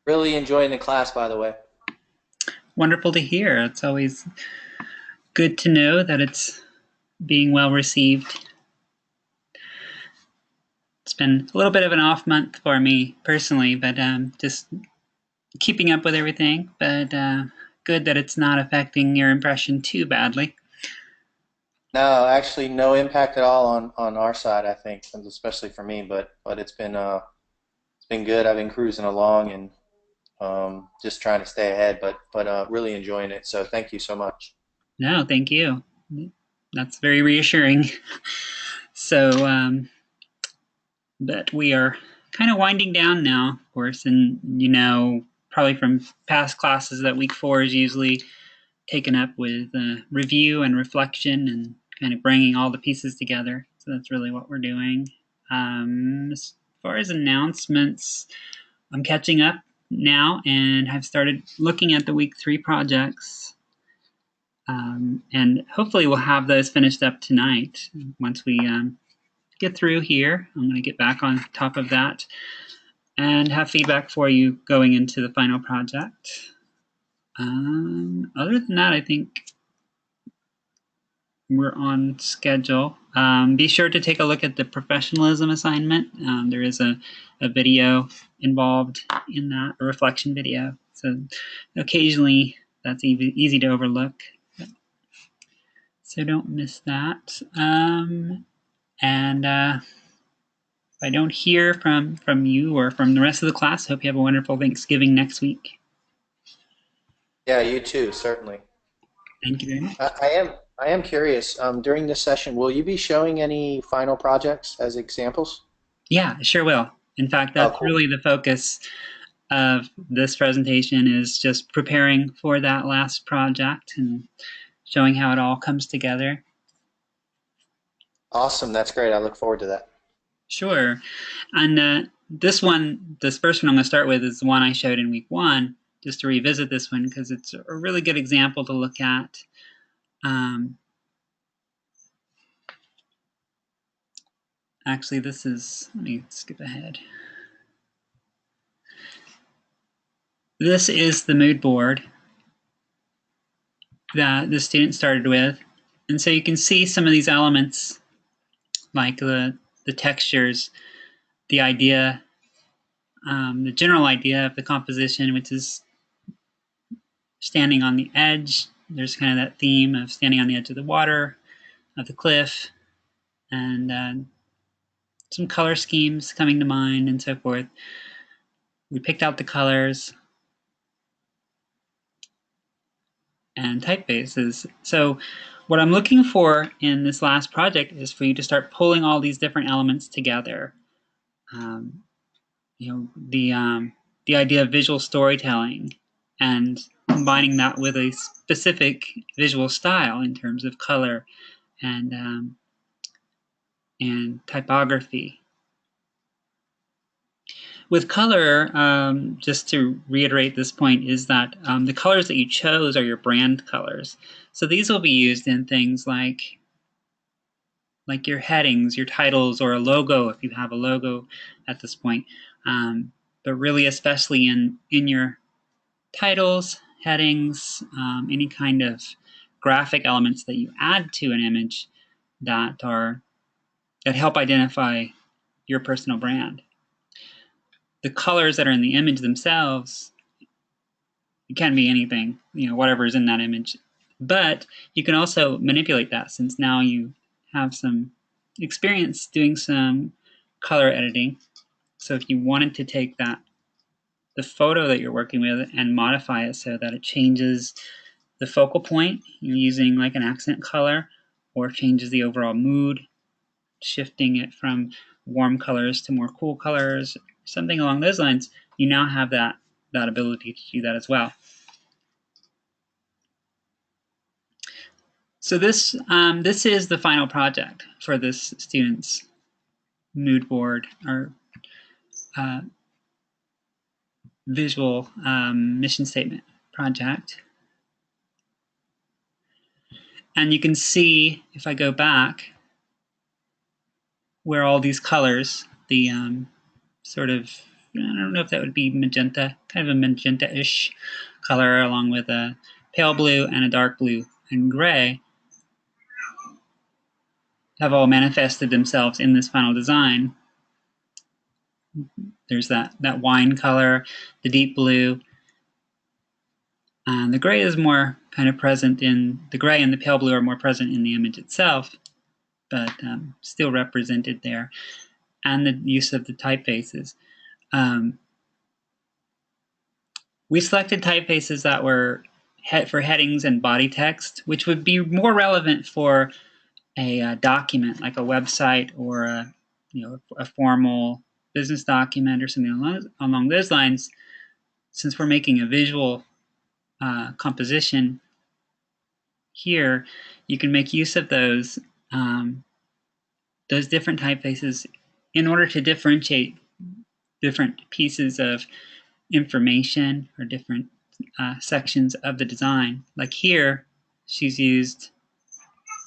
Really enjoying the class, by the way. Wonderful to hear. It's always good to know that it's being well received. It's been a little bit of an off month for me personally, but just keeping up with everything. But good that it's not affecting your impression too badly. No, actually, no impact at all on our side, I think, and especially for me. But it's been good. I've been cruising along and just trying to stay ahead, but really enjoying it. So thank you so much. No, thank you. That's very reassuring. So, but we are kind of winding down now, of course, and probably from past classes that week 4 is usually taken up with review and reflection and kind of bringing all the pieces together. So that's really what we're doing. As far as announcements, I'm catching up now and have started looking at the week 3 projects. And hopefully we'll have those finished up tonight once we get through here. I'm going to get back on top of that and have feedback for you going into the final project. Other than that, I think we're on schedule. Be sure to take a look at the professionalism assignment. There is a video involved in that, a reflection video. So occasionally that's easy to overlook. So don't miss that. And if I don't hear from you or from the rest of the class, hope you have a wonderful Thanksgiving next week. Yeah, you too, certainly. Thank you very much. I am curious. During this session, will you be showing any final projects as examples? Yeah, sure will. In fact, Oh, that's cool. really the focus of this presentation is just preparing for that last project and showing how it all comes together. Awesome. That's great. I look forward to that. Sure. And this first one I'm going to start with is the one I showed in week 1, just to revisit this one because it's a really good example to look at. Actually, let me skip ahead. This is the mood board that the student started with. And so you can see some of these elements like the textures, the idea, the general idea of the composition, which is standing on the edge. There's kind of that theme of standing on the edge of the water, of the cliff, and some color schemes coming to mind and so forth. We picked out the colors and typefaces. So what I'm looking for in this last project is for you to start pulling all these different elements together. Um, the idea of visual storytelling and combining that with a specific visual style in terms of color and typography. With color, just to reiterate this point, is that the colors that you chose are your brand colors. So these will be used in things like your headings, your titles, or a logo if you have a logo at this point. But really, especially in your titles, headings, any kind of graphic elements that you add to an image that help identify your personal brand. The colors that are in the image themselves, it can be anything, whatever is in that image. But you can also manipulate that since now you have some experience doing some color editing. So if you wanted to take the photo that you're working with and modify it so that it changes the focal point using like an accent color or changes the overall mood, shifting it from warm colors to more cool colors, something along those lines, you now have that ability to do that as well. So this is the final project for this student's mood board or uh, visual mission statement project. And you can see, if I go back, where all these colors, the sort of don't know if that would be magenta, kind of a magenta-ish color, along with a pale blue and a dark blue and gray, have all manifested themselves in this final design. There's that wine color, the deep blue. The gray is more kind of present in the gray, and the pale blue are more present in the image itself, but still represented there. And the use of the typefaces. We selected typefaces that were for headings and body text, which would be more relevant for a document like a website or a formal business document or something along those lines. Since we're making a visual composition here, you can make use of those different typefaces in order to differentiate different pieces of information or different sections of the design. Like here, she's used,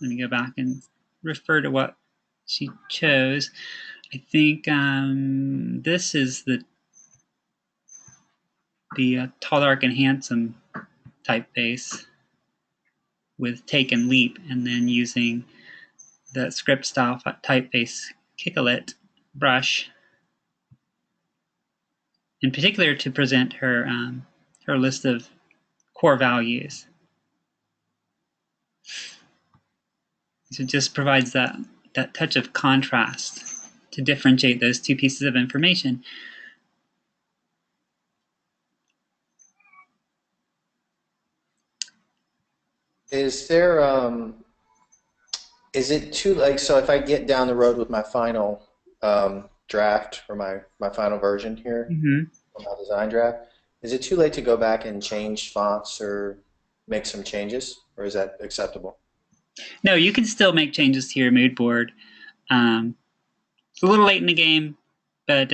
let me go back and refer to what she chose. I think this is the tall, dark, and handsome typeface with take and leap, and then using the script style typeface Kikalit brush, in particular to present her her list of core values. So it just provides that touch of contrast to differentiate those two pieces of information. Is there is it too like so if I get down the road with my final draft or my final version here, Mm-hmm. my design draft, is it too late to go back and change fonts or make some changes, or is that acceptable? No, you can still make changes to your mood board. Um, it's a little late in the game, but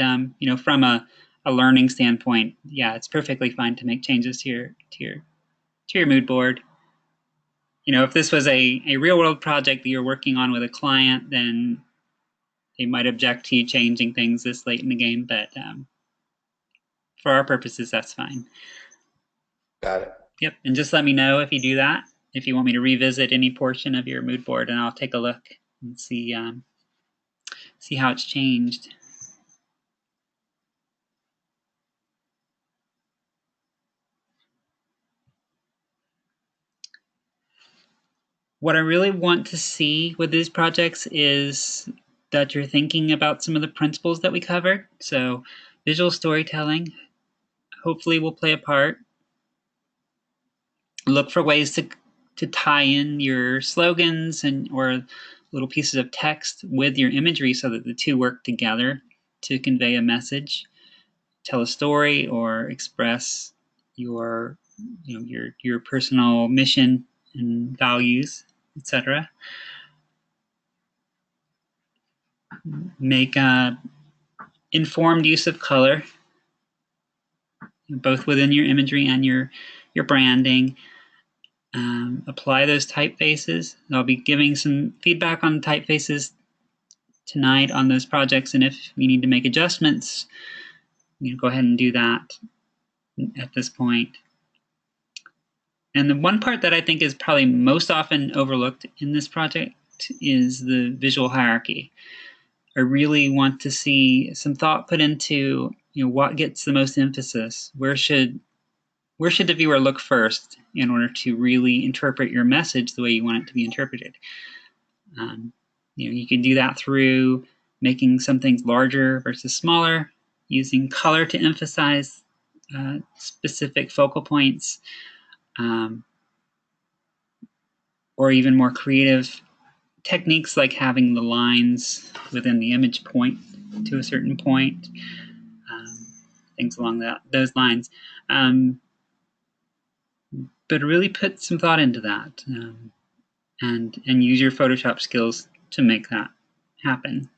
from a learning standpoint, yeah, it's perfectly fine to make changes to your mood board. If this was a real world project that you're working on with a client, then they might object to you changing things this late in the game, but for our purposes, that's fine. Got it. Yep, and just let me know if you do that, if you want me to revisit any portion of your mood board, and I'll take a look and see how it's changed. What I really want to see with these projects is that you're thinking about some of the principles that we covered. So visual storytelling hopefully will play a part. Look for ways to tie in your slogans and or little pieces of text with your imagery so that the two work together to convey a message, tell a story, or express your your personal mission and values, etc. Make informed use of color, both within your imagery and your branding. Apply those typefaces. I'll be giving some feedback on typefaces tonight on those projects, and if you need to make adjustments, go ahead and do that at this point. And the one part that I think is probably most often overlooked in this project is the visual hierarchy. I really want to see some thought put into what gets the most emphasis. Where should the viewer look first in order to really interpret your message the way you want it to be interpreted? You can do that through making some things larger versus smaller, using color to emphasize specific focal points, or even more creative techniques like having the lines within the image point to a certain point, things along those lines. But really put some thought into that, and use your Photoshop skills to make that happen.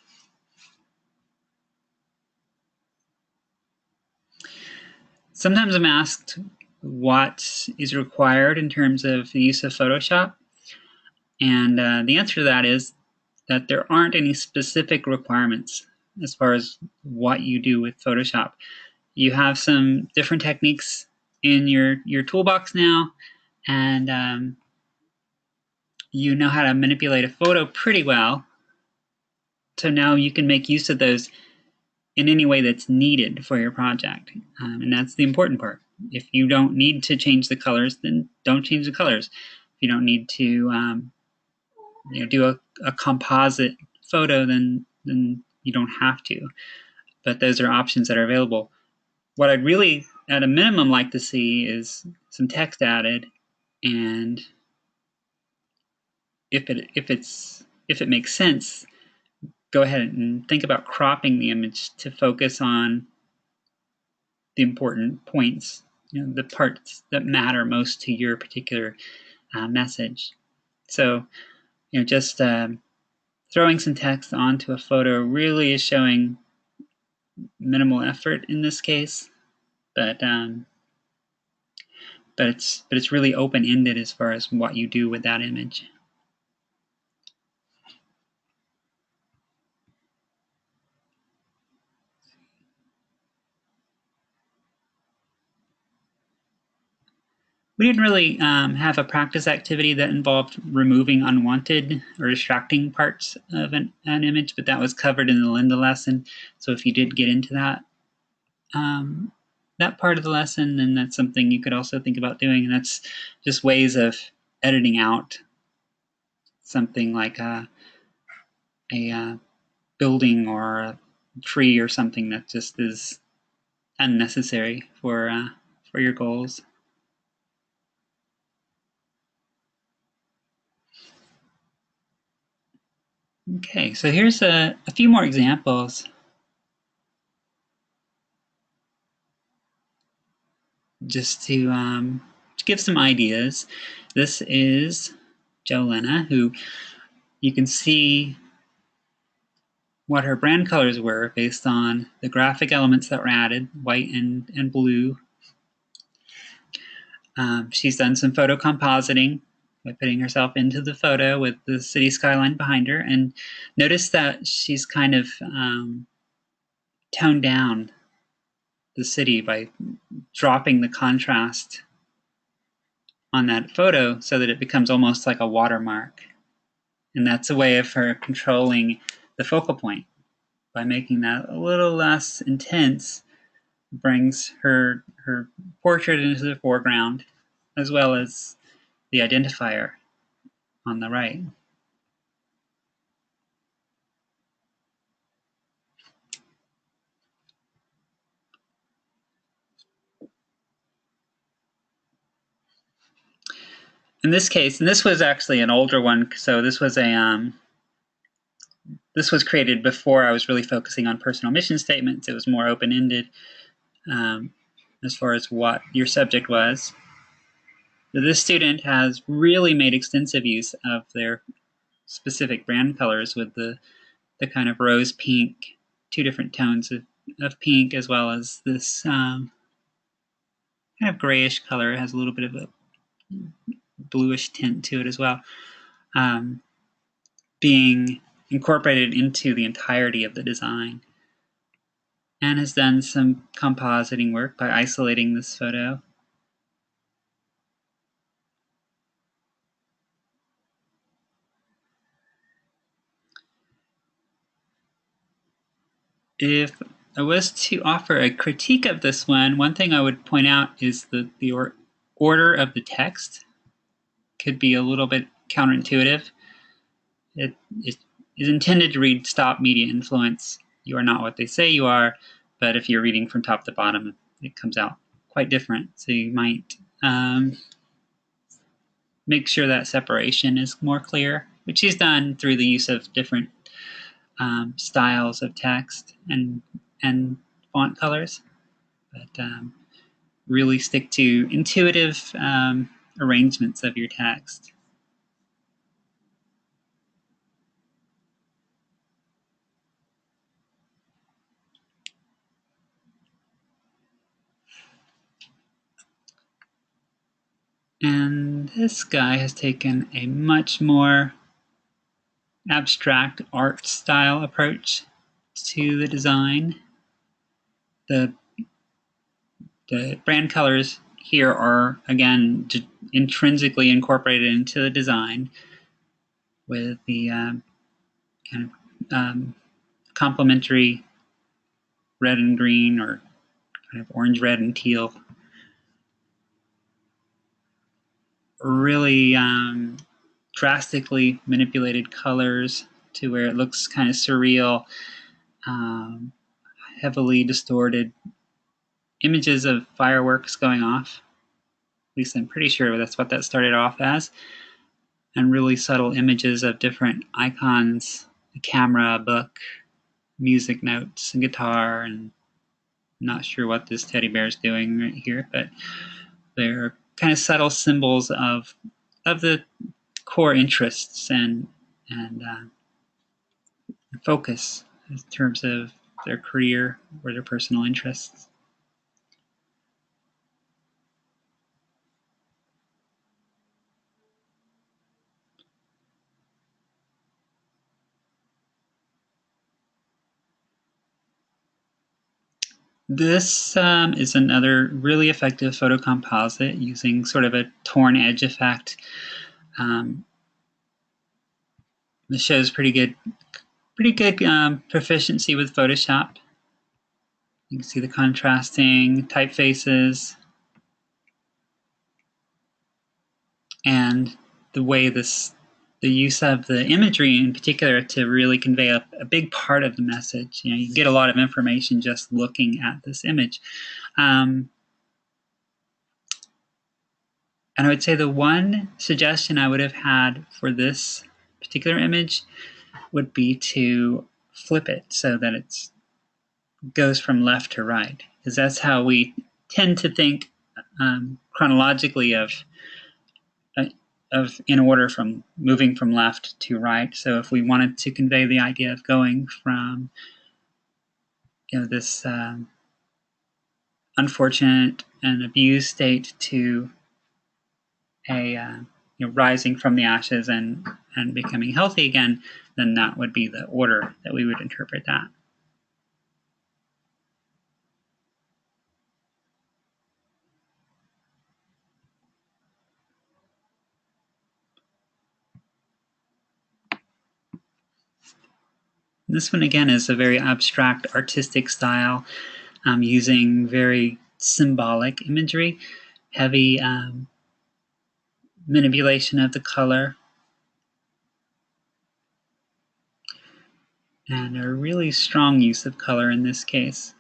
Sometimes I'm asked what is required in terms of the use of Photoshop, and the answer to that is that there aren't any specific requirements as far as what you do with Photoshop. you have some different techniques in your toolbox now, and you know how to manipulate a photo pretty well. So now you can make use of those in any way that's needed for your project. And that's the important part. If you don't need to change the colors, then don't change the colors. If you don't need to do a composite photo, then you don't have to. But those are options that are available. What I'd really, at a minimum, like to see is some text added, and if it makes sense, go ahead and think about cropping the image to focus on the important points, the parts that matter most to your particular message. So, just throwing some text onto a photo really is showing minimal effort in this case, but it's really open ended as far as what you do with that image. We didn't really have a practice activity that involved removing unwanted or distracting parts of an image, but that was covered in the Linda lesson. So if you did get into um, that part of the lesson, then that's something you could also think about doing. And that's just ways of editing out something like a building or a tree or something that just is unnecessary for your goals. Okay, so here's a few more examples just to give some ideas. This is Jolena, who you can see what her brand colors were based on the graphic elements that were added, white and blue. She's done some photo compositing by putting herself into the photo with the city skyline behind her, and notice that she's kind of toned down the city by dropping the contrast on that photo so that it becomes almost like a watermark. And that's a way of her controlling the focal point. By making that a little less intense, brings her portrait into the foreground, as well as the identifier on the right. In this case, and this was actually an older one, so this was this was created before I was really focusing on personal mission statements. It was more open-ended as far as what your subject was. But this student has really made extensive use of their specific brand colors with the kind of rose pink, two different tones of pink, as well as this kind of grayish color. It has a little bit of a bluish tint to it as well, being incorporated into the entirety of the design. And has done some compositing work by isolating this photo. If I was to offer a critique of this one thing I would point out is that the order of the text could be a little bit counterintuitive. It is intended to read stop media influence. You are not what they say you are, but if you're reading from top to bottom, it comes out quite different. So you might make sure that separation is more clear, which is done through the use of different styles of text and font colors. But really stick to intuitive arrangements of your text. And this guy has taken a much more abstract art style approach to the design. The The brand colors here are, again, intrinsically incorporated into the design with the kind of complementary red and green, or kind of orange, red, and teal. Really drastically manipulated colors to where it looks kind of surreal, um, heavily distorted images of fireworks going off. At least I'm pretty sure that's what that started off as. And really subtle images of different icons, a camera, a book, music notes, a guitar, and I'm not sure what this teddy bear is doing right here, but they're kind of subtle symbols of the core interests and focus in terms of their career or their personal interests. This is another really effective photo composite using sort of a torn edge effect. Um, this shows pretty good proficiency with Photoshop. You can see the contrasting typefaces and the way the use of the imagery in particular to really convey a big part of the message. You know, you get a lot of information just looking at this image. And I would say the one suggestion I would have had for this particular image would be to flip it so that it goes from left to right, because that's how we tend to think chronologically of in order from moving from left to right. So if we wanted to convey the idea of going from this unfortunate and abused state to a rising from the ashes and becoming healthy again, then that would be the order that we would interpret that. This one again is a very abstract artistic style, using very symbolic imagery, heavy manipulation of the color, and a really strong use of color in this case.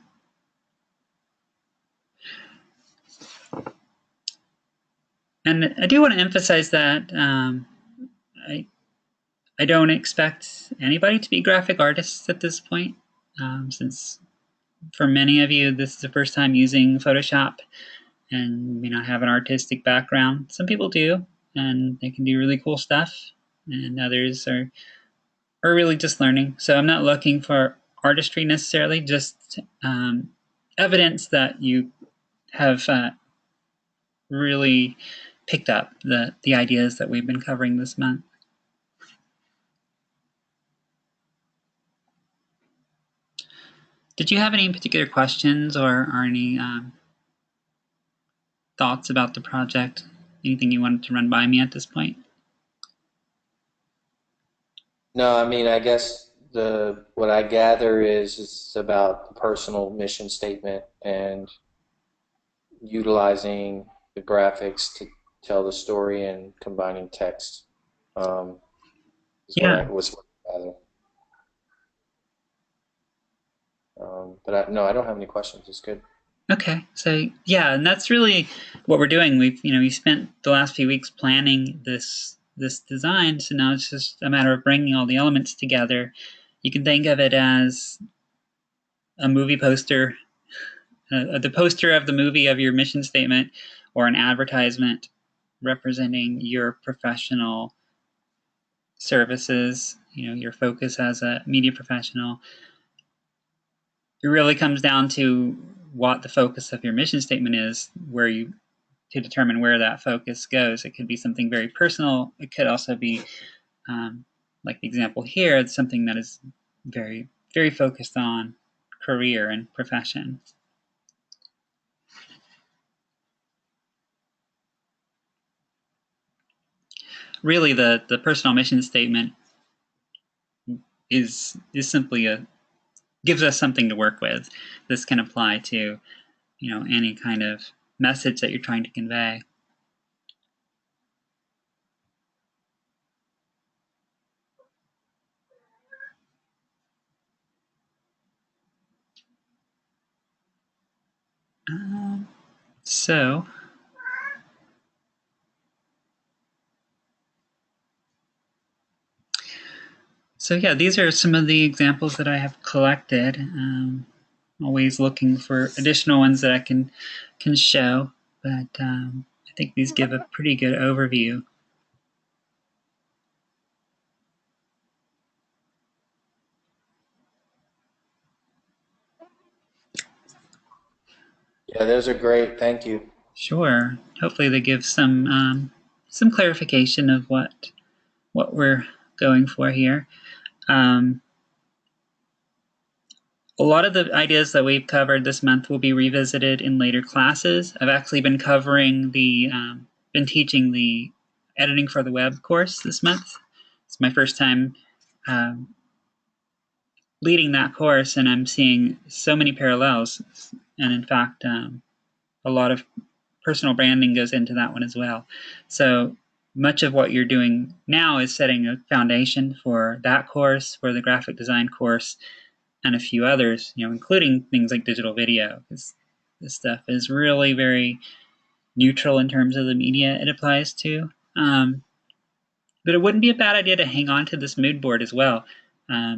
And I do want to emphasize that I don't expect anybody to be graphic artists at this point, since for many of you this is the first time using Photoshop and may not have an artistic background. Some people do, and they can do really cool stuff, and others are really just learning. So I'm not looking for artistry necessarily, just evidence that you have really picked up the ideas that we've been covering this month. Did you have any particular questions or any thoughts about the project? Anything you wanted to run by me at this point? No, I mean, I guess the what I gather is it's about the personal mission statement and utilizing the graphics to tell the story and combining text. Um, is what I Yeah. was what I gather. But no, I don't have any questions. It's good. Okay. So yeah, and that's really what we're doing. We spent the last few weeks planning this design, so now it's just a matter of bringing all the elements together. You can think of it as a movie poster, the poster of the movie of your mission statement, or an advertisement representing your professional services, your focus as a media professional. It really comes down to what the focus of your mission statement is, to determine where that focus goes. It could be something very personal. It could also be, like the example here, it's something that is very, very focused on career and profession. really the personal mission statement is simply a gives us something to work with. This can apply to any kind of message that you're trying to convey. Um, so So yeah, these are some of the examples that I have collected. Always looking for additional ones that I can show, but I think these give a pretty good overview. Yeah, those are great. Thank you. Sure. Hopefully they give some clarification of what we're going for here. Um, A lot of the ideas that we've covered this month will be revisited in later classes. I've actually been been teaching the editing for the web course this month. It's my first time um, leading that course, and I'm seeing so many parallels. And in fact, a lot of personal branding goes into that one as well. So much of what you're doing now is setting a foundation for that course, for the graphic design course, and a few others, including things like digital video, because this stuff is really very neutral in terms of the media it applies to. But it wouldn't be a bad idea to hang on to this mood board as well,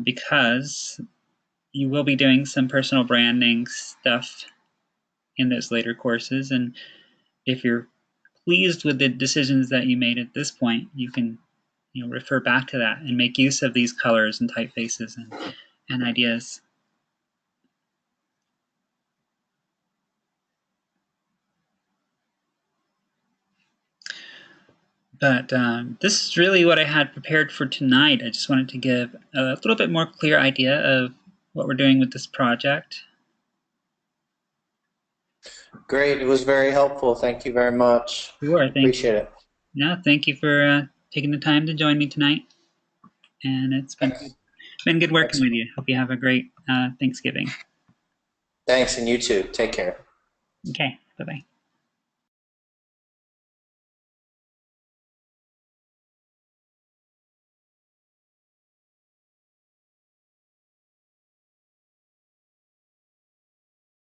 because you will be doing some personal branding stuff in those later courses. And if you're pleased with the decisions that you made at this point, you can refer back to that and make use of these colors and typefaces and ideas. But this is really what I had prepared for tonight. I just wanted to give a little bit more clear idea of what we're doing with this project. Great. It was very helpful. Thank you very much. Sure, thank you. Appreciate it. No, thank you for taking the time to join me tonight. And it's Thanks. been good working Thanks. with you. Hope you have a great Thanksgiving. Thanks, and you too. Take care. Okay, bye bye.